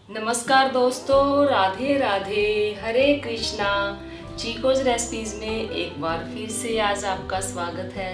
नमस्कार दोस्तों, राधे राधे, हरे कृष्णा। चीकोज रेसिपीज में एक बार फिर से आज आपका स्वागत है।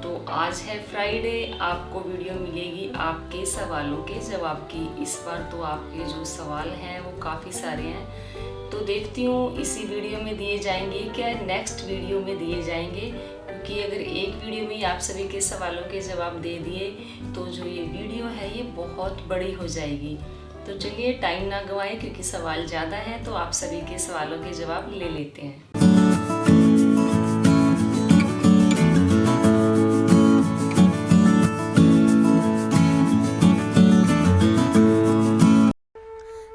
तो आज है फ्राइडे, आपको वीडियो मिलेगी आपके सवालों के जवाब की। इस बार तो आपके जो सवाल हैं वो काफ़ी सारे हैं, तो देखती हूँ इसी वीडियो में दिए जाएंगे क्या नेक्स्ट वीडियो में दिए जाएंगे, क्योंकि अगर एक वीडियो में ही आप सभी के सवालों के जवाब दे दिए तो जो ये वीडियो है ये बहुत बड़ी हो जाएगी। तो चलिए टाइम ना गंवाएं, क्योंकि सवाल ज़्यादा हैं, तो आप सभी के सवालों के जवाब ले लेते हैं।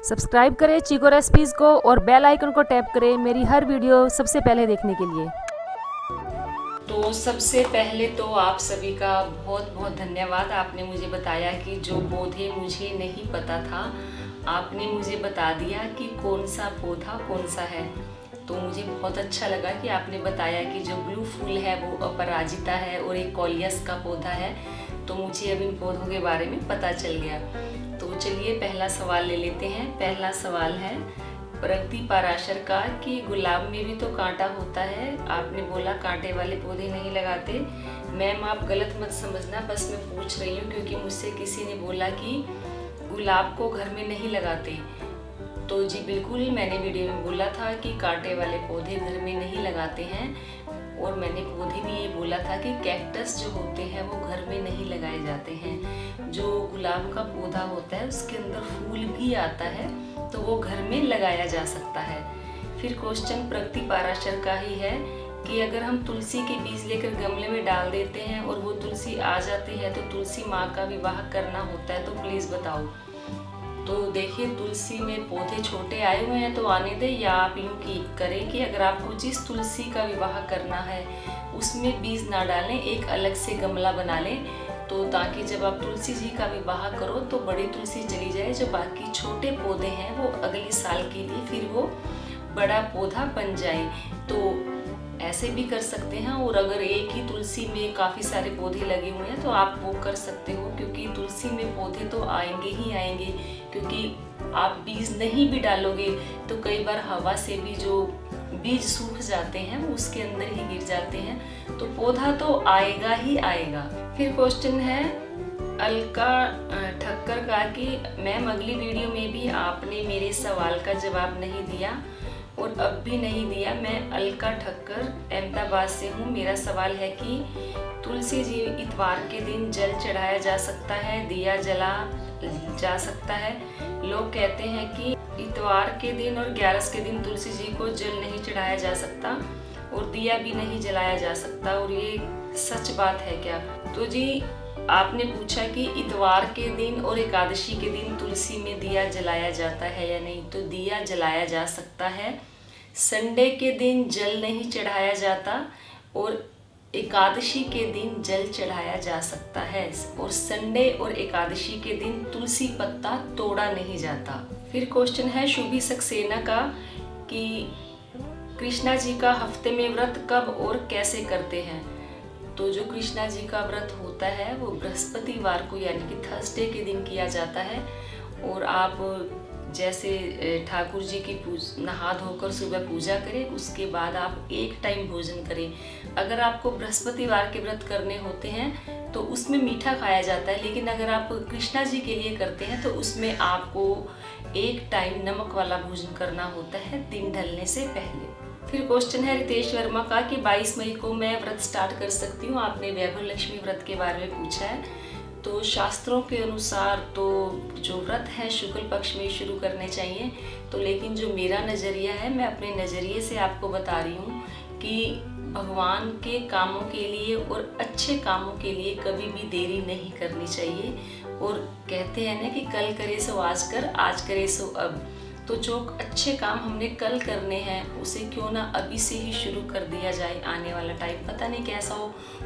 सब्सक्राइब करें चीको रेसिपीज़ को और बेल आइकन को टैप करें मेरी हर वीडियो सबसे पहले देखने के लिए। तो सबसे पहले तो आप सभी का बहुत बहुत धन्यवाद। आपने मुझे बताया कि जो पौधे मुझे नहीं पता था, आपने मुझे बता दिया कि कौन सा पौधा कौन सा है। तो मुझे बहुत अच्छा लगा कि आपने बताया कि जो ब्लू फूल है वो अपराजिता है और एक कॉलियस का पौधा है। तो मुझे अब इन पौधों के बारे में पता चल गया। तो चलिए पहला सवाल ले लेते हैं। पहला सवाल है प्रगति पाराशर का कि गुलाब में भी तो कांटा होता है। आपने बोला कांटे वाले पौधे नहीं लगाते। मैम आप गलत मत समझना, बस मैं पूछ रही हूँ क्योंकि मुझसे किसी ने बोला कि गुलाब को घर में नहीं लगाते। तो जी बिल्कुल, मैंने वीडियो में बोला था कि कांटे वाले पौधे घर में नहीं लगाते हैं, और मैंने पौधे भी ये बोला था कि कैक्टस जो होते हैं वो घर में नहीं लगाए जाते हैं। जो गुलाब का पौधा होता है उसके अंदर फूल भी आता है, तो वो घर में लगाया जा सकता है। फिर क्वेश्चन प्रगति पाराशर का ही है कि अगर हम तुलसी के बीज लेकर गमले में डाल देते हैं और वो तुलसी आ जाती है तो तुलसी माँ का विवाह करना होता है, तो प्लीज़ बताओ। तो देखिए, तुलसी में पौधे छोटे आए हुए हैं तो आने दें, या आप यूँ की करें कि अगर आपको जिस तुलसी का विवाह करना है उसमें बीज ना डालें, एक अलग से गमला बना लें, तो ताकि जब आप तुलसी जी का विवाह करो तो बड़ी तुलसी चली जाए, जो बाकी छोटे पौधे हैं वो अगले साल के लिए फिर वो बड़ा पौधा बन जाए। तो ऐसे भी कर सकते हैं। और अगर एक ही तुलसी में काफ़ी सारे पौधे लगे हुए हैं तो आप वो कर सकते हो, क्योंकि तुलसी में पौधे तो आएंगे ही आएंगे, क्योंकि आप बीज नहीं भी डालोगे तो कई बार हवा से भी जो बीज सूख जाते हैं वो उसके अंदर ही गिर जाते हैं, तो पौधा तो आएगा ही आएगा। फिर क्वेश्चन है अलका ठक्कर का कि मैम अगली वीडियो में भी आपने मेरे सवाल का जवाब नहीं दिया और अब भी नहीं दिया। मैं अलका ठक्कर अहमदाबाद से हूँ। मेरा सवाल है कि तुलसी जी इतवार के दिन जल चढ़ाया जा सकता है, दिया जला जा सकता है। लोग कहते हैं कि इतवार के दिन और 11 के दिन तुलसी जी को जल नहीं चढ़ाया जा सकता और दिया भी नहीं जलाया जा सकता, और ये सच बात है क्या? तो जी आपने पूछा कि इतवार के दिन और एकादशी के दिन तुलसी में दिया जलाया जाता है या नहीं, तो दिया जलाया जा सकता है। संडे के दिन जल नहीं चढ़ाया जाता और एकादशी के दिन जल चढ़ाया जा सकता है, और संडे और एकादशी के दिन तुलसी पत्ता तोड़ा नहीं जाता। फिर क्वेश्चन है शुभी सक्सेना का कि कृष्णा जी का हफ्ते में व्रत कब और कैसे करते हैं। तो जो कृष्णा जी का व्रत होता है वो बृहस्पतिवार को यानी कि थर्सडे के दिन किया जाता है। और आप जैसे ठाकुर जी की नहा धोकर सुबह पूजा करें, उसके बाद आप एक टाइम भोजन करें। अगर आपको बृहस्पतिवार के व्रत करने होते हैं तो उसमें मीठा खाया जाता है, लेकिन अगर आप कृष्णा जी के लिए करते हैं तो उसमें आपको एक टाइम नमक वाला भोजन करना होता है दिन ढलने से पहले। फिर क्वेश्चन है रितेश वर्मा का कि 22 मई को मैं व्रत स्टार्ट कर सकती हूँ। आपने वैभव लक्ष्मी व्रत के बारे में पूछा है। तो शास्त्रों के अनुसार तो जो व्रत है शुक्ल पक्ष में शुरू करने चाहिए, तो लेकिन जो मेरा नज़रिया है, मैं अपने नज़रिए से आपको बता रही हूँ कि भगवान के कामों के लिए और अच्छे कामों के लिए कभी भी देरी नहीं करनी चाहिए। और कहते हैं ना कि कल करे सो आज कर, आज करे सो अब। तो जो अच्छे काम हमने कल करने हैं उसे क्यों ना अभी से ही शुरू कर दिया जाए। आने वाला टाइम पता नहीं कैसा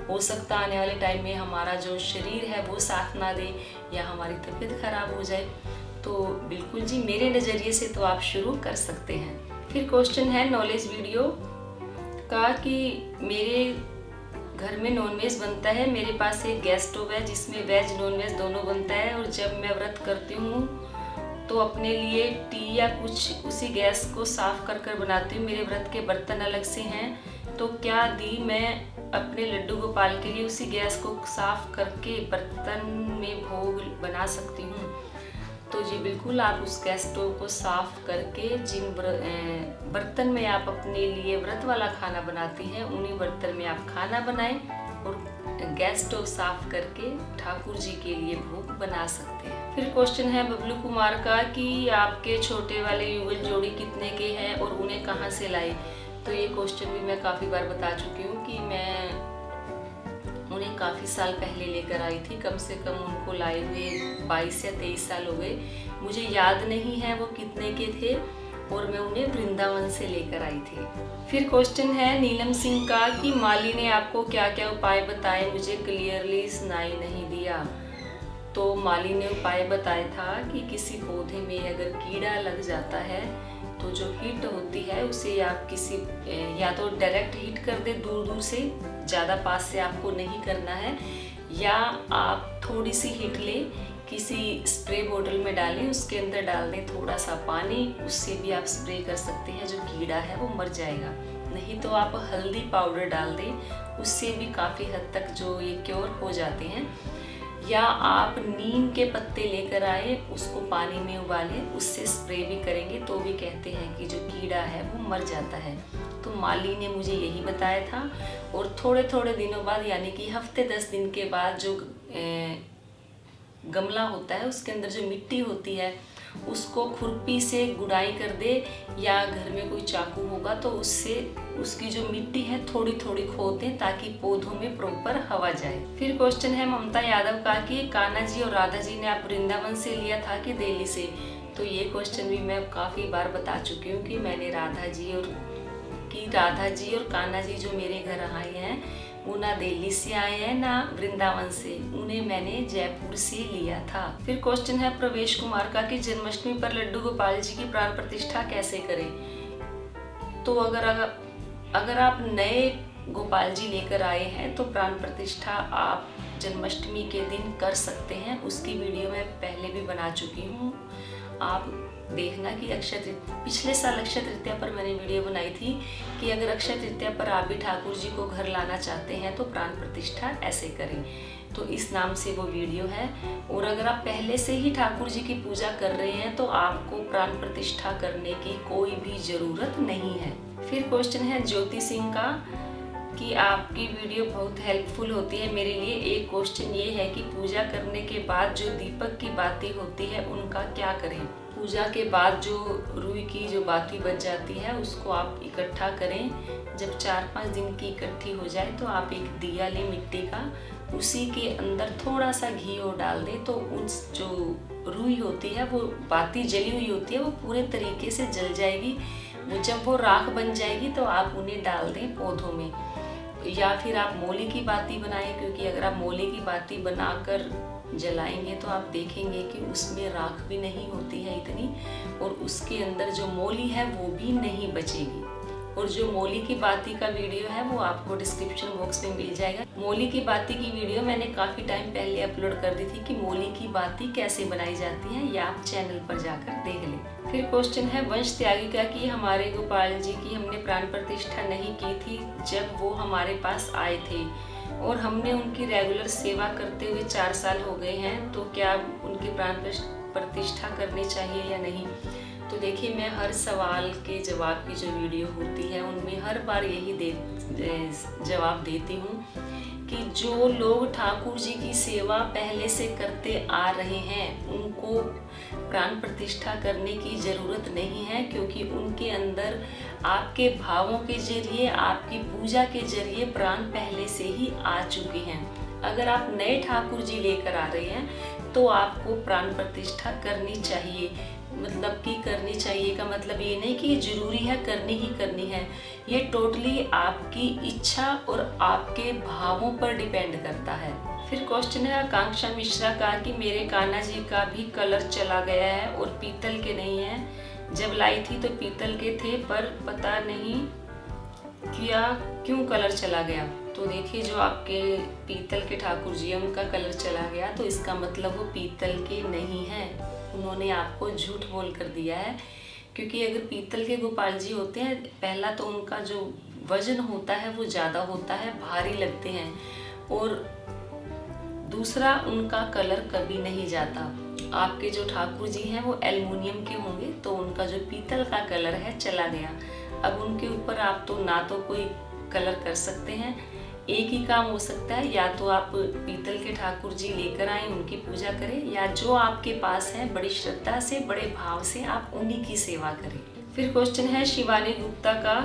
हो सकता आने वाले टाइम में हमारा जो शरीर है वो साथ ना दे या हमारी तबीयत खराब हो जाए। तो बिल्कुल जी, मेरे नज़रिए से तो आप शुरू कर सकते हैं। फिर क्वेश्चन है नॉलेज वीडियो का कि मेरे घर में नॉनवेज बनता है। मेरे पास एक गैस स्टोव है जिसमें वेज नॉनवेज दोनों बनता है, और जब मैं व्रत करती हूँ तो अपने लिए टी या कुछ उसी गैस को साफ कर कर बनाती हूँ। मेरे व्रत के बर्तन अलग से हैं, तो क्या दी मैं अपने लड्डू गोपाल के लिए उसी गैस को साफ करके बर्तन में भोग बना सकती हूँ? तो जी बिल्कुल, आप उस गैस स्टोव को साफ करके जिन बर्तन में आप अपने लिए व्रत वाला खाना बनाती हैं उन्हीं बर्तन में आप खाना बनाएं और गैस स्टोव साफ करके ठाकुर जी के लिए भोग बना सकते हैं। फिर क्वेश्चन है बबलू कुमार का कि आपके छोटे वाले युगल जोड़ी कितने के हैं और उन्हें कहाँ से लाई? तो ये क्वेश्चन भी मैं काफ़ी बार बता चुकी हूँ कि मैं उन्हें काफ़ी साल पहले लेकर आई थी। कम से कम उनको लाए हुए 22 या 23 साल हो गए। मुझे याद नहीं है वो कितने के थे और मैं उन्हें वृंदावन से लेकर आई थी। फिर क्वेश्चन है नीलम सिंह का कि माली ने आपको क्या क्या उपाय बताए, मुझे क्लियरली सुनाई नहीं दिया। तो माली ने उपाय बताया था कि किसी पौधे में अगर कीड़ा लग जाता है तो जो हीट होती है उसे आप किसी या तो डायरेक्ट हीट कर दे दूर दूर से, ज़्यादा पास से आपको नहीं करना है, या आप थोड़ी सी हीट लें, किसी स्प्रे बोतल में डालें, उसके अंदर डाल दें थोड़ा सा पानी, उससे भी आप स्प्रे कर सकते हैं, जो कीड़ा है वो मर जाएगा। नहीं तो आप हल्दी पाउडर डाल दें, उससे भी काफ़ी हद तक जो ये क्योर हो जाते हैं। या आप नीम के पत्ते लेकर आए, उसको पानी में उबालें, उससे स्प्रे भी करेंगे तो भी कहते हैं कि जो कीड़ा है वो मर जाता है। तो माली ने मुझे यही बताया था। और थोड़े थोड़े दिनों बाद, यानी कि हफ्ते 10 दिन के बाद, जो गमला होता है उसके अंदर जो मिट्टी होती है उसको खुरपी से गुड़ाई कर दे, या घर में कोई चाकू होगा तो उससे उसकी जो मिट्टी है थोड़ी थोड़ी खोद दें ताकि पौधों में प्रॉपर हवा जाए। फिर क्वेश्चन है ममता यादव का कि कान्हा जी और राधा जी ने आप वृंदावन से लिया था कि दिल्ली से? तो ये क्वेश्चन भी मैं काफ़ी बार बता चुकी हूँ कि मैंने राधा जी और कान्हा जी जो मेरे घर आए हैं वो ना दिल्ली से आए हैं ना वृंदावन से, उन्हें मैंने जयपुर से लिया था। फिर क्वेश्चन है प्रवेश कुमार का कि जन्माष्टमी पर लड्डू गोपाल जी की प्राण प्रतिष्ठा कैसे करें? तो अगर आप नए गोपाल जी लेकर आए हैं तो प्राण प्रतिष्ठा आप जन्माष्टमी के दिन कर सकते हैं। उसकी वीडियो मैं पहले भी बना चुकी हूँ, आप देखना कि पिछले साल अक्षय तृतीया पर मैंने वीडियो बनाई थी कि अगर अक्षय तृतीया पर आप भी ठाकुर जी को घर लाना चाहते हैं तो प्राण प्रतिष्ठा ऐसे करें। तो इस नाम से वो वीडियो है। और अगर आप पहले से ही ठाकुर जी की पूजा कर रहे हैं तो आपको प्राण प्रतिष्ठा करने की कोई भी ज़रूरत नहीं है। फिर क्वेश्चन है ज्योति सिंह का कि आपकी वीडियो बहुत हेल्पफुल होती है मेरे लिए। एक क्वेश्चन ये है कि पूजा करने के बाद जो दीपक की बाती होती है उनका क्या करें? पूजा के बाद जो रुई की जो बाती बच जाती है उसको आप इकट्ठा करें। जब 4-5 दिन की इकट्ठी हो जाए तो आप एक दिया लें मिट्टी का, उसी के अंदर थोड़ा सा घी और डाल दें तो उस जो रुई होती है वो बाती जली हुई होती है वो पूरे तरीके से जल जाएगी। वो जब वो राख बन जाएगी तो आप उन्हें डाल दें पौधों में। या फिर आप मोली की बाती बनाएं, क्योंकि अगर आप मोली की बाती बनाकर जलाएंगे तो आप देखेंगे कि उसमें राख भी नहीं होती है इतनी, और उसके अंदर जो मोली है वो भी नहीं बचेगी। और जो मोली की बाती का वीडियो है वो आपको डिस्क्रिप्शन बॉक्स में मिल जाएगा। मोली की बाती की वीडियो मैंने काफ़ी टाइम पहले अपलोड कर दी थी कि मोली की बाती कैसे बनाई जाती है, या आप चैनल पर जाकर देख लें। फिर क्वेश्चन है वंश त्यागी का कि हमारे गोपाल जी की हमने प्राण प्रतिष्ठा नहीं की थी जब वो हमारे पास आए थे और हमने उनकी रेगुलर सेवा करते हुए 4 साल हो गए हैं, तो क्या उनकी प्राण प्रतिष्ठा करनी चाहिए या नहीं? तो देखिए, मैं हर सवाल के जवाब की जो वीडियो होती है उनमें हर बार यही जवाब देती हूँ कि जो लोग ठाकुर जी की सेवा पहले से करते आ रहे हैं उनको प्राण प्रतिष्ठा करने की ज़रूरत नहीं है, क्योंकि उनके अंदर आपके भावों के जरिए, आपकी पूजा के जरिए प्राण पहले से ही आ चुके हैं। अगर आप नए ठाकुर जी लेकर आ रहे हैं तो आपको प्राण प्रतिष्ठा करनी चाहिए। मतलब कि करनी चाहिए का मतलब ये नहीं कि ज़रूरी है, करनी ही करनी है। ये टोटली आपकी इच्छा और आपके भावों पर डिपेंड करता है। फिर क्वेश्चन है आकांक्षा मिश्रा का कि मेरे कान्हा जी का भी कलर चला गया है और पीतल के नहीं है। जब लाई थी तो पीतल के थे, पर पता नहीं क्यों कलर चला गया। तो देखिए, जो आपके पीतल के ठाकुर जी हैं उनका कलर चला गया तो इसका मतलब वो पीतल के नहीं है। उन्होंने आपको झूठ बोल कर दिया है। क्योंकि अगर पीतल के गोपाल जी होते हैं, पहला तो उनका जो वजन होता है वो ज़्यादा होता है, भारी लगते हैं, और दूसरा उनका कलर कभी नहीं जाता। आपके जो ठाकुर जी हैं वो एल्युमिनियम के होंगे, तो उनका जो पीतल का कलर है चला गया। अब उनके ऊपर आप तो ना तो कोई कलर कर सकते हैं। एक ही काम हो सकता है, या तो आप पीतल के ठाकुर जी लेकर आए, उनकी पूजा करें, या जो आपके पास है बड़ी श्रद्धा से, बड़े भाव से आप उन्हीं की सेवा करें। फिर क्वेश्चन है शिवानी गुप्ता का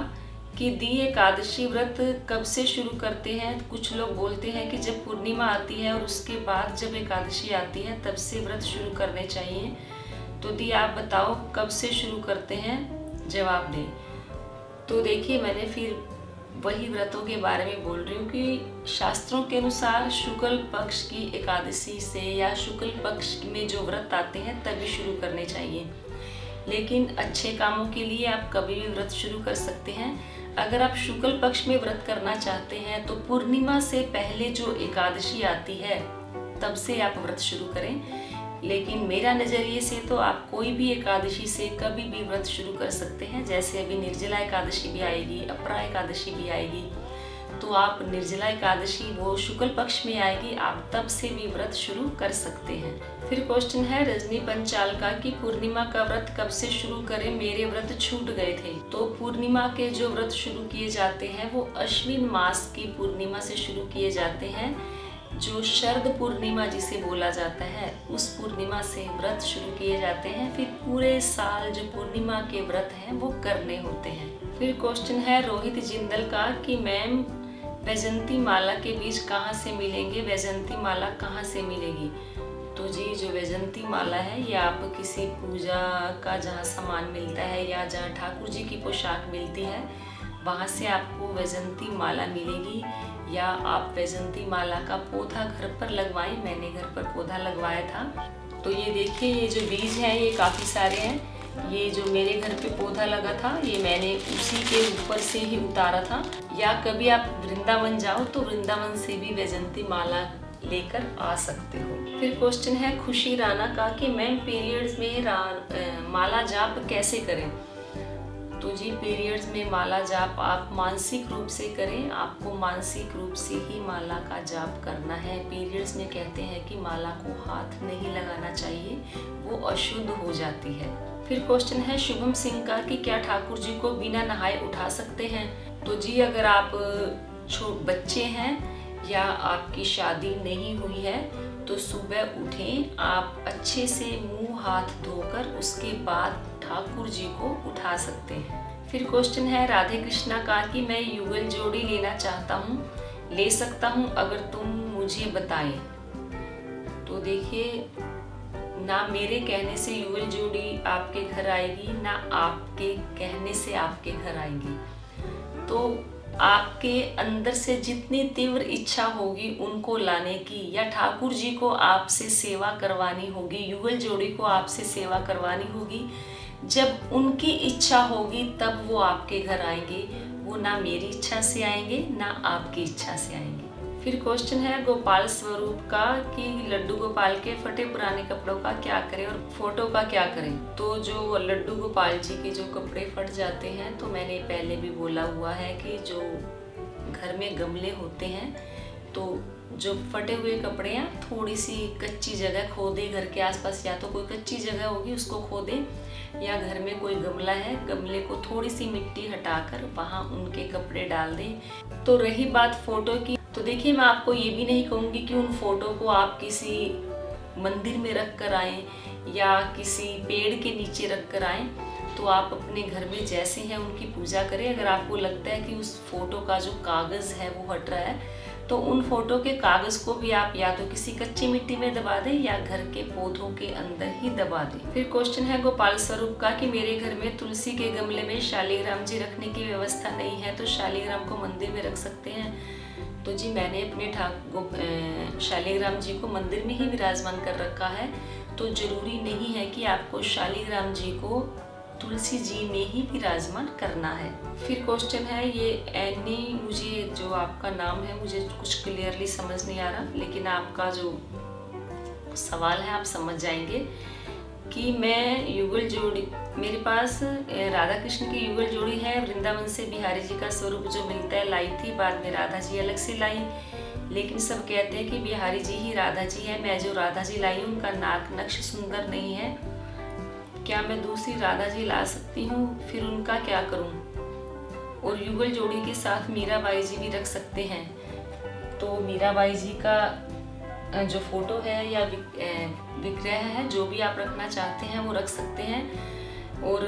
कि दी एकादशी व्रत कब से शुरू करते हैं। कुछ लोग बोलते हैं कि जब पूर्णिमा आती है और उसके बाद जब एकादशी आती है तब से व्रत शुरू करने चाहिए। तो दी आप बताओ कब से शुरू करते हैं, जवाब दें। तो देखिए, मैंने फिर वही व्रतों के बारे में बोल रही हूँ कि शास्त्रों के अनुसार शुक्ल पक्ष की एकादशी से या शुक्ल पक्ष में जो व्रत आते हैं तभी शुरू करने चाहिए। लेकिन अच्छे कामों के लिए आप कभी भी व्रत शुरू कर सकते हैं। अगर आप शुक्ल पक्ष में व्रत करना चाहते हैं तो पूर्णिमा से पहले जो एकादशी आती है तब से आप व्रत शुरू करें। लेकिन मेरा नज़रिए से तो आप कोई भी एकादशी से कभी भी व्रत शुरू कर सकते हैं। जैसे अभी निर्जला एकादशी भी आएगी, अपरा एकादशी भी आएगी, तो आप निर्जला एकादशी वो शुक्ल पक्ष में आएगी, आप तब से भी व्रत शुरू कर सकते हैं। फिर क्वेश्चन है रजनी पंचाल का कि पूर्णिमा का व्रत कब से शुरू करें, मेरे व्रत छूट गए थे। तो पूर्णिमा के जो व्रत शुरू किए जाते हैं वो अश्विन मास की पूर्णिमा से शुरू किए जाते हैं। जो शरद पूर्णिमा जिसे बोला जाता है उस पूर्णिमा से व्रत शुरू किए जाते हैं। फिर पूरे साल जो पूर्णिमा के व्रत हैं वो करने होते हैं। फिर क्वेश्चन है रोहित जिंदल का कि मैम वैजंती माला के बीज कहाँ से मिलेंगे, वैजंती माला कहाँ से मिलेगी। तो जी, जो वैजंती माला है ये आप किसी पूजा का जहाँ सामान मिलता है या जहाँ ठाकुर जी की पोशाक मिलती है वहाँ से आपको वैजंती माला मिलेगी, या आप वैजंती माला का पौधा घर पर लगवाएं। मैंने घर पर पौधा लगवाया था। तो ये देखिए, ये जो बीज हैं ये काफ़ी सारे हैं। ये जो मेरे घर पे पौधा लगा था ये मैंने उसी के ऊपर से ही उतारा था। या कभी आप वृंदावन जाओ तो वृंदावन से भी वैजंती माला लेकर आ सकते हो। फिर क्वेश्चन है खुशी राणा का कि मैम पीरियड्स में माला जाप कैसे करें। तो जी, पीरियड्स में माला जाप आप मानसिक रूप से करें। आपको मानसिक रूप से ही माला का जाप करना है। पीरियड्स में कहते हैं कि माला को हाथ नहीं लगाना चाहिए, वो अशुद्ध हो जाती है। फिर क्वेश्चन है शुभम सिंह का कि क्या ठाकुर जी को बिना नहाए उठा सकते हैं। तो जी, अगर आप बच्चे हैं या आपकी शादी नहीं हुई है तो सुबह उठें, आप अच्छे से मुंह हाथ धोकर उसके बाद ठाकुर जी को उठा सकते हैं। फिर क्वेश्चन है राधे कृष्णा का कि मैं युगल जोड़ी लेना चाहता हूँ, ले सकता हूँ अगर तुम मुझे बताएं। तो देखिए, ना मेरे कहने से युगल जोड़ी आपके घर आएगी, ना आपके कहने से आपके घर आएगी। तो आपके अंदर से जितनी तीव्र इच्छा होगी उनको लाने की, या ठाकुर जी को आपसे सेवा करवानी होगी, युगल जोड़ी को आपसे सेवा करवानी होगी, जब उनकी इच्छा होगी तब वो आपके घर आएंगे। वो ना मेरी इच्छा से आएंगे ना आपकी इच्छा से आएंगे। फिर क्वेश्चन है गोपाल स्वरूप का कि लड्डू गोपाल के फटे पुराने कपड़ों का क्या करें और फोटो का क्या करें। तो जो लड्डू गोपाल जी के जो कपड़े फट जाते हैं, तो मैंने पहले भी बोला हुआ है कि जो घर में गमले होते हैं तो जो फटे हुए कपड़े हैं थोड़ी सी कच्ची जगह खोदें घर के आसपास, या तो कोई कच्ची जगह होगी उसको खोदें, या घर में कोई गमला है गमले को थोड़ी सी मिट्टी हटाकर वहाँ उनके कपड़े डाल दें। तो रही बात फोटो की, तो देखिए, मैं आपको ये भी नहीं कहूँगी कि उन फोटो को आप किसी मंदिर में रख कर आएँ या किसी पेड़ के नीचे रख कर आएँ। तो आप अपने घर में जैसे हैं उनकी पूजा करें। अगर आपको लगता है कि उस फोटो का जो कागज़ है वो हट रहा है तो उन फोटो के कागज़ को भी आप या तो किसी कच्ची मिट्टी में दबा दें या घर के पौधों के अंदर ही दबा दें। फिर क्वेश्चन है गोपाल स्वरूप का कि मेरे घर में तुलसी के गमले में शालिग्राम जी रखने की व्यवस्था नहीं है, तो शालिग्राम को मंदिर में रख सकते हैं। तो जी, मैंने अपने शालिग्राम जी को मंदिर में ही विराजमान कर रखा है, तो जरूरी नहीं है कि आपको शालिग्राम जी को तुलसी जी में ही विराजमान करना है। फिर क्वेश्चन है ये एनी, मुझे जो आपका नाम है मुझे कुछ क्लियरली समझ नहीं आ रहा, लेकिन आपका जो सवाल है आप समझ जाएंगे कि मैं युगल जोड़ी, मेरे पास राधा कृष्ण की युगल जोड़ी है, वृंदावन से बिहारी जी का स्वरूप जो मिलता है लाई थी, बाद में राधा जी अलग से लाई। लेकिन सब कहते हैं कि बिहारी जी ही राधा जी है। मैं जो राधा जी लाई हूँ उनका नाक नक्श सुंदर नहीं है। क्या मैं दूसरी राधा जी ला सकती हूँ? फिर उनका क्या करूँ? और युगल जोड़ी के साथ मीराबाई जी भी रख सकते हैं। तो मीराबाई जी का जो फोटो है या विग्रह है, जो भी आप रखना चाहते हैं वो रख सकते हैं। और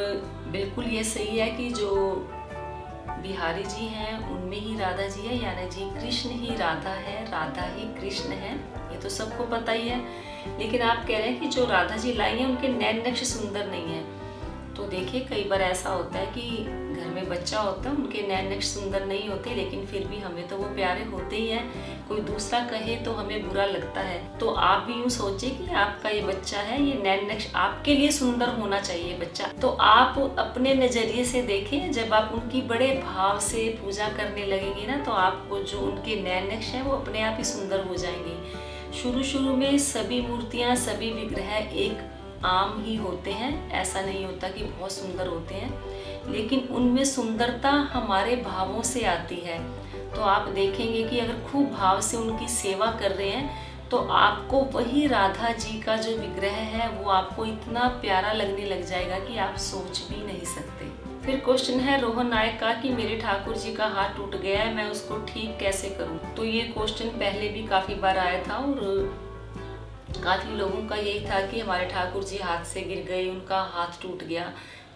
बिल्कुल ये सही है कि जो बिहारी जी हैं उनमें ही राधा जी है, यानी जी कृष्ण ही राधा है, राधा ही कृष्ण है, ये तो सबको पता ही है। लेकिन आप कह रहे हैं कि जो राधा जी लाई हैं उनके नैन नक्श सुंदर नहीं है। तो देखिए, कई बार ऐसा होता है कि घर में बच्चा होता है, उनके नैन नक्श सुंदर नहीं होते, लेकिन फिर भी हमें तो वो प्यारे होते ही हैं। कोई दूसरा कहे तो हमें बुरा लगता है। तो आप भी यूँ सोचिए कि आपका ये बच्चा है, ये नैन नक्श आपके लिए सुंदर होना चाहिए बच्चा। तो आप अपने नजरिए से देखें, जब आप उनकी बड़े भाव से पूजा करने लगेंगे ना, तो आपको जो उनके नैन नक्श है वो अपने आप ही सुंदर हो जाएंगे। शुरू में सभी मूर्तियाँ, सभी विग्रह एक आम ही होते हैं, ऐसा नहीं होता कि बहुत सुंदर होते हैं, लेकिन उनमें सुंदरता हमारे भावों से आती है। तो आप देखेंगे कि अगर खूब भाव से उनकी सेवा कर रहे हैं तो आपको वही राधा जी का जो विग्रह है वो आपको इतना प्यारा लगने लग जाएगा कि आप सोच भी नहीं सकते। फिर क्वेश्चन है रोहन नायक का कि मेरे ठाकुर जी का हाथ टूट गया है, मैं उसको ठीक कैसे करूं? तो ये क्वेश्चन पहले भी काफ़ी बार आया था और काफ़ी लोगों का यही था कि हमारे ठाकुर जी हाथ से गिर गए, उनका हाथ टूट गया।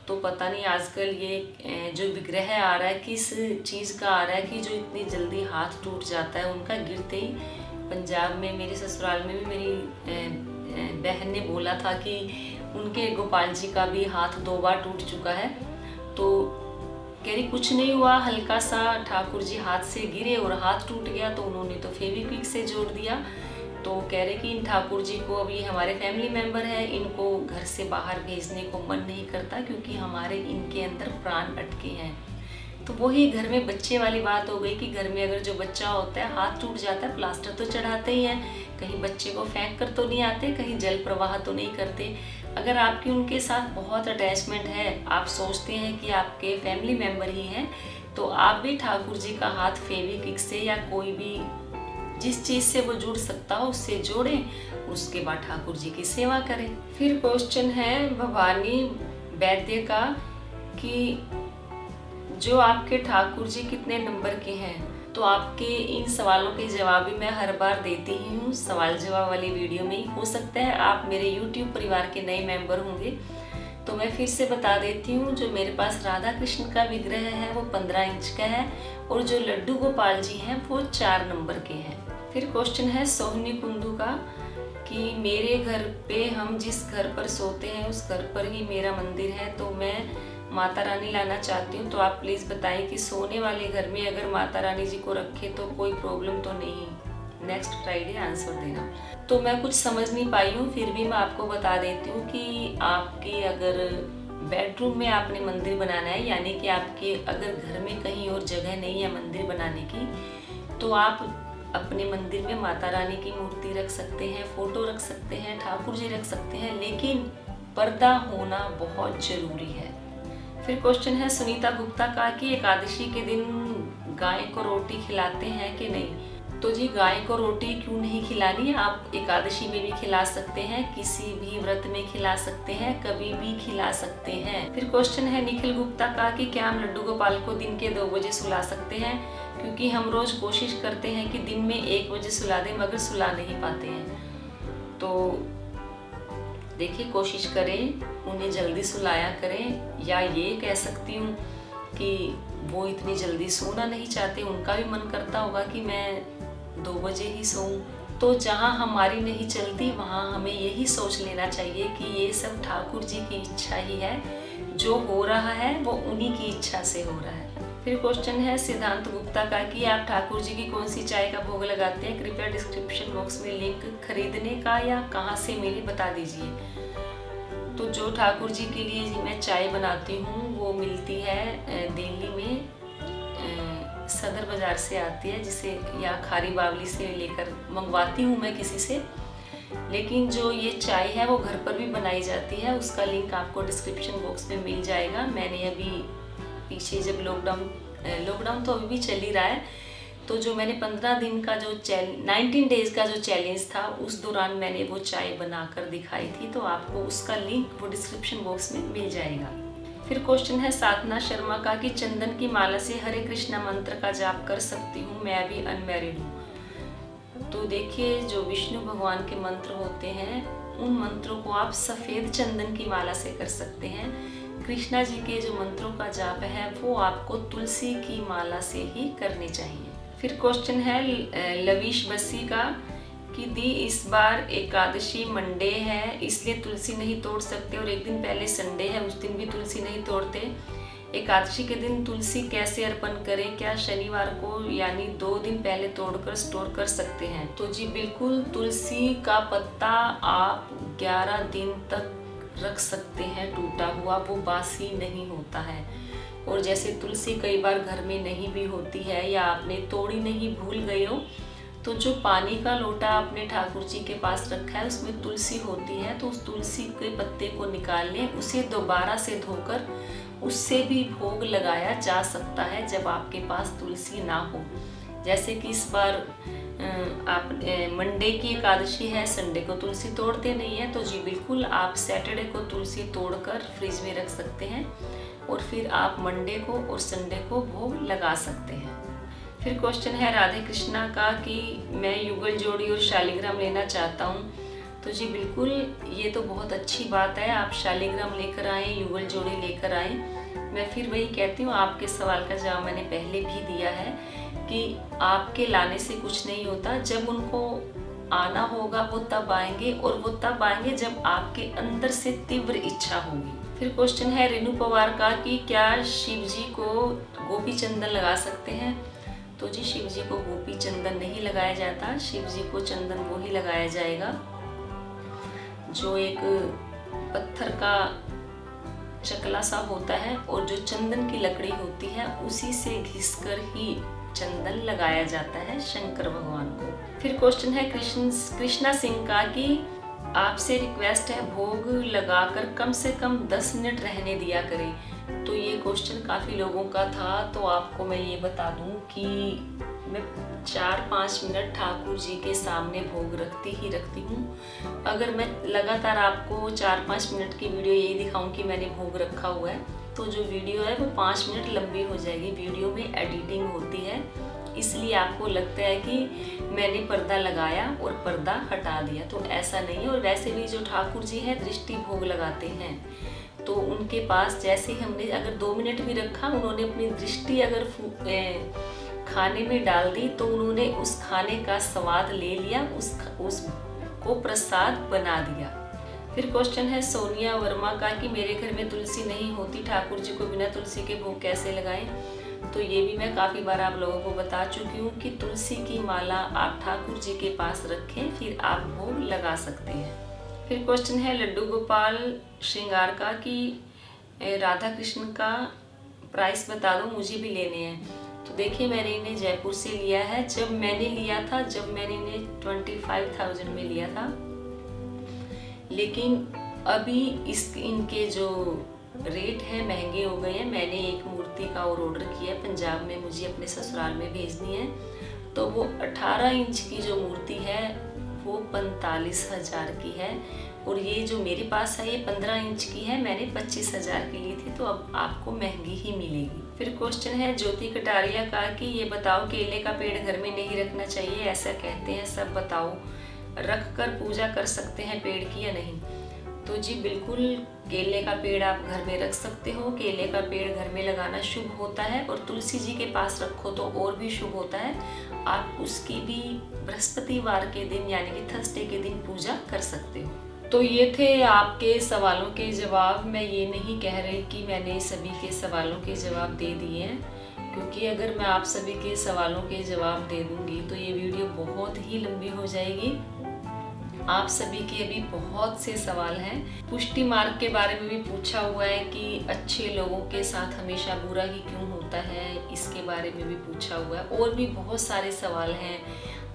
तो पता नहीं आजकल ये जो विग्रह आ रहा है किस चीज़ का आ रहा है कि जो इतनी जल्दी हाथ टूट जाता है उनका गिरते ही। पंजाब में मेरे ससुराल में भी मेरी बहन ने बोला था कि उनके गोपाल जी का भी हाथ 2 बार टूट चुका है। तो कह रही कुछ नहीं हुआ, हल्का सा ठाकुर जी हाथ से गिरे और हाथ टूट गया, तो उन्होंने तो फेविक्विक से जोड़ दिया। तो कह रहे कि इन ठाकुर जी को, अब ये हमारे फैमिली मेंबर है, इनको घर से बाहर भेजने को मन नहीं करता क्योंकि हमारे इनके अंदर प्राण अटके हैं। तो वही घर में बच्चे वाली बात हो गई कि घर में अगर जो बच्चा होता है हाथ टूट जाता है, प्लास्टर तो चढ़ाते ही हैं, कहीं बच्चे को फेंक कर तो नहीं आते, कहीं जल प्रवाह तो नहीं करते। अगर आपकी उनके साथ बहुत अटैचमेंट है, आप सोचते हैं कि आपके फैमिली मेंबर ही हैं, तो आप भी ठाकुर जी का हाथ फेविक्विक से या कोई भी जिस चीज़ से वो जुड़ सकता हो उससे जोड़ें, उसके बाद ठाकुर जी की सेवा करें। फिर क्वेश्चन है भवानी वैद्य का कि जो आपके ठाकुर जी कितने नंबर के हैं? तो आपके इन सवालों के जवाब भी मैं हर बार देती ही हूँ सवाल जवाब वाली वीडियो में ही। हो सकता है आप मेरे YouTube परिवार के नए मेंबर होंगे, तो मैं फिर से बता देती हूँ। जो मेरे पास राधा कृष्ण का विग्रह है वो 15 इंच का है और जो लड्डू गोपाल जी हैं वो 4 नंबर के हैं। फिर क्वेश्चन है सोहनी कुंदू का कि मेरे घर पे, हम जिस घर पर सोते हैं उस घर पर ही मेरा मंदिर है, तो मैं माता रानी लाना चाहती हूँ, तो आप प्लीज़ बताएं कि सोने वाले घर में अगर माता रानी जी को रखे तो कोई प्रॉब्लम तो नहीं? नेक्स्ट फ्राइडे आंसर देना। तो मैं कुछ समझ नहीं पाई हूँ, फिर भी मैं आपको बता देती हूँ कि आपके अगर बेडरूम में आपने मंदिर बनाना है, यानी कि आपके अगर घर में कहीं और जगह नहीं है मंदिर बनाने की, तो आप अपने मंदिर में माता रानी की मूर्ति रख सकते हैं, फोटो रख सकते हैं, ठाकुर जी रख सकते हैं, लेकिन पर्दा होना बहुत जरूरी है। फिर क्वेश्चन है सुनीता गुप्ता का कि एकादशी के दिन गाय को रोटी खिलाते हैं कि नहीं? तो जी, गाय को रोटी क्यों नहीं खिलानी है, आप एकादशी में भी खिला सकते हैं, किसी भी व्रत में खिला सकते हैं, कभी भी खिला सकते हैं। फिर क्वेश्चन है निखिल गुप्ता का कि क्या हम लड्डू गोपाल को दिन के 2 बजे सुला सकते हैं? क्योंकि हम रोज कोशिश करते हैं कि दिन में 1 बजे सुला दें, मगर सुला नहीं पाते हैं। तो देखिए, कोशिश करें उन्हें जल्दी सुलाया करें, या ये कह सकती हूँ कि वो इतनी जल्दी सोना नहीं चाहते, उनका भी मन करता होगा कि मैं 2 बजे ही सोऊं। तो जहाँ हमारी नहीं चलती वहाँ हमें यही सोच लेना चाहिए कि ये सब ठाकुर जी की इच्छा ही है, जो हो रहा है वो उन्हीं की इच्छा से हो रहा है। फिर क्वेश्चन है सिद्धांत गुप्ता का कि आप ठाकुर जी की कौन सी चाय का भोग लगाते हैं? कृपया डिस्क्रिप्शन बॉक्स में लिंक खरीदने का या कहाँ से मिली बता दीजिए। तो जो ठाकुर जी के लिए मैं चाय बनाती हूँ वो मिलती है दिल्ली में, सदर बाज़ार से आती है, जिसे या खारी बावली से लेकर मंगवाती हूँ मैं किसी से। लेकिन जो ये चाय है वो घर पर भी बनाई जाती है, उसका लिंक आपको डिस्क्रिप्शन बॉक्स में मिल जाएगा। मैंने अभी पीछे जब लॉकडाउन तो अभी भी चल ही रहा है, तो जो मैंने 15 दिन का जो 19 डेज़ का जो चैलेंज था उस दौरान मैंने वो चाय बनाकर दिखाई थी, तो आपको उसका लिंक वो डिस्क्रिप्शन बॉक्स में मिल जाएगा। फिर क्वेश्चन है साधना शर्मा का कि चंदन की माला से हरे कृष्णा मंत्र का जाप कर सकती हूँ, मैं अभी अनमैरिड हूँ। तो देखिए, जो विष्णु भगवान के मंत्र होते हैं उन मंत्रों को आप सफ़ेद चंदन की माला से कर सकते हैं। कृष्णा जी के जो मंत्रों का जाप है वो आपको तुलसी की माला से ही करने चाहिए। फिर क्वेश्चन है लवीश बसी का कि दी इस बार एकादशी मंडे है इसलिए तुलसी नहीं तोड़ सकते, और एक दिन पहले संडे है उस दिन भी तुलसी नहीं तोड़ते। एकादशी के दिन तुलसी कैसे अर्पण करें, क्या शनिवार को यानी 2 दिन पहले तोड़कर स्टोर कर सकते हैं? तो जी बिल्कुल, तुलसी का पत्ता आप 11 दिन तक रख सकते हैं टूटा हुआ, वो बासी नहीं होता है। और जैसे तुलसी कई बार घर में नहीं भी होती है या आपने तोड़ी नहीं भूल गए हो, तो जो पानी का लोटा आपने ठाकुर जी के पास रखा है उसमें तुलसी होती है, तो उस तुलसी के पत्ते को निकाल लें, उसे दोबारा से धोकर उससे भी भोग लगाया जा सकता है जब आपके पास तुलसी ना हो। जैसे कि इस बार आप मंडे की एकादशी है, संडे को तुलसी तोड़ते नहीं है, तो जी बिल्कुल आप सैटरडे को तुलसी तोड़कर फ्रिज में रख सकते हैं और फिर आप मंडे को और संडे को भोग लगा सकते हैं। फिर क्वेश्चन है राधे कृष्णा का कि मैं युगल जोड़ी और शालिग्राम लेना चाहता हूँ। तो जी बिल्कुल, ये तो बहुत अच्छी बात है, आप शालिग्राम लेकर आएँ, युगल जोड़ी लेकर आएँ। मैं फिर वही कहती हूँ, आपके सवाल का जवाब मैंने पहले भी दिया है कि आपके लाने से कुछ नहीं होता, जब उनको आना होगा वो तब आएंगे, और वो तब आएंगे जब आपके अंदर से तीव्र इच्छा होगी। फिर क्वेश्चन है रेनू पवार का कि क्या शिव जी को गोपी चंदन लगा सकते हैं? तो जी शिव जी को गोपी चंदन नहीं लगाया जाता, शिव जी को चंदन वो ही लगाया जाएगा जो एक पत्थर का चकला सा होता है, और जो चंदन की लकड़ी होती है उसी से घिसकर ही चंदन लगाया जाता है शंकर भगवान को। फिर क्वेश्चन है कृष्णा सिंह का कि आपसे रिक्वेस्ट है भोग लगाकर कम से कम 10 मिनट रहने दिया करें। तो ये क्वेश्चन काफ़ी लोगों का था, तो आपको मैं ये बता दूं कि मैं 4-5 मिनट ठाकुर जी के सामने भोग रखती हूँ। अगर मैं लगातार आपको 4-5 मिनट की वीडियो यही दिखाऊं कि मैंने भोग रखा हुआ है, तो जो वीडियो है वो 5 मिनट लंबी हो जाएगी। वीडियो में एडिटिंग होती है, इसलिए आपको लगता है कि मैंने पर्दा लगाया और पर्दा हटा दिया, तो ऐसा नहीं है। और वैसे भी जो ठाकुर जी हैं दृष्टि भोग लगाते हैं, तो उनके पास जैसे ही हमने अगर 2 मिनट भी रखा, उन्होंने अपनी दृष्टि अगर खाने में डाल दी तो उन्होंने उस खाने का स्वाद ले लिया, उसको प्रसाद बना दिया। फिर क्वेश्चन है सोनिया वर्मा का कि मेरे घर में तुलसी नहीं होती, ठाकुर जी को बिना तुलसी के भोग कैसे लगाएं? तो ये भी मैं काफ़ी बार आप लोगों को बता चुकी हूँ कि तुलसी की माला आप ठाकुर जी के पास रखें, फिर आप भोग लगा सकते हैं। फिर क्वेश्चन है लड्डू गोपाल श्रृंगार का कि राधा कृष्ण का प्राइस बता दो, मुझे भी लेने हैं। तो देखिए, मैंने इन्हें जयपुर से लिया है। जब मैंने इन्हें 25,000 में लिया था, लेकिन अभी इनके जो रेट है महंगे हो गए हैं। मैंने एक मूर्ति का और ऑर्डर किया है, पंजाब में मुझे अपने ससुराल में भेजनी है, तो वो 18 इंच की जो मूर्ति है वो 45,000 की है, और ये जो मेरे पास है ये 15 इंच की है, मैंने 25,000 की ली थी, तो अब आपको महंगी ही मिलेगी। फिर क्वेश्चन है ज्योति कटारिया का कि ये बताओ केले का पेड़ घर में नहीं रखना चाहिए, ऐसा कहते हैं सब, बताओ रख कर पूजा कर सकते हैं पेड़ की या नहीं? तो जी बिल्कुल, केले का पेड़ आप घर में रख सकते हो। केले का पेड़ घर में लगाना शुभ होता है, और तुलसी जी के पास रखो तो और भी शुभ होता है। आप उसकी भी बृहस्पतिवार के दिन यानी कि थर्सडे के दिन पूजा कर सकते हो। तो ये थे आपके सवालों के जवाब। मैं ये नहीं कह रही कि मैंने सभी के सवालों के जवाब दे दिए हैं, क्योंकि अगर मैं आप सभी के सवालों के जवाब दे दूंगी तो ये वीडियो बहुत ही लंबी हो जाएगी। आप सभी के अभी बहुत से सवाल हैं। पुष्टि मार्ग के बारे में भी पूछा हुआ है कि अच्छे लोगों के साथ हमेशा बुरा ही क्यों होता है, इसके बारे में भी पूछा हुआ है। और भी बहुत सारे सवाल हैं,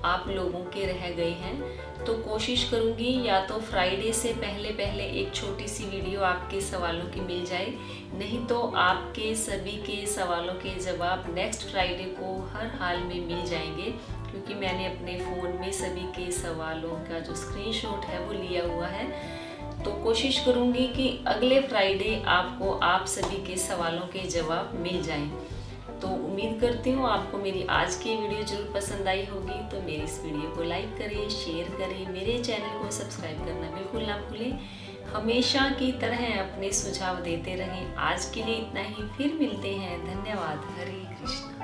आप लोगों के रह गए हैं। तो कोशिश करूँगी या तो फ्राइडे से पहले एक छोटी सी वीडियो आपके सवालों की मिल जाए, नहीं तो आपके सभी के सवालों के जवाब नेक्स्ट फ्राइडे को हर हाल में मिल जाएंगे, क्योंकि मैंने अपने फ़ोन में सभी के सवालों का जो स्क्रीनशॉट है वो लिया हुआ है। तो कोशिश करूँगी कि अगले फ्राइडे आपको आप सभी के सवालों के जवाब मिल जाएं। तो उम्मीद करती हूँ आपको मेरी आज की वीडियो जरूर पसंद आई होगी। तो मेरी इस वीडियो को लाइक करें, शेयर करें, मेरे चैनल को सब्सक्राइब करना बिल्कुल ना भूलें। हमेशा की तरह अपने सुझाव देते रहें। आज के लिए इतना ही, फिर मिलते हैं। धन्यवाद। हरे कृष्ण।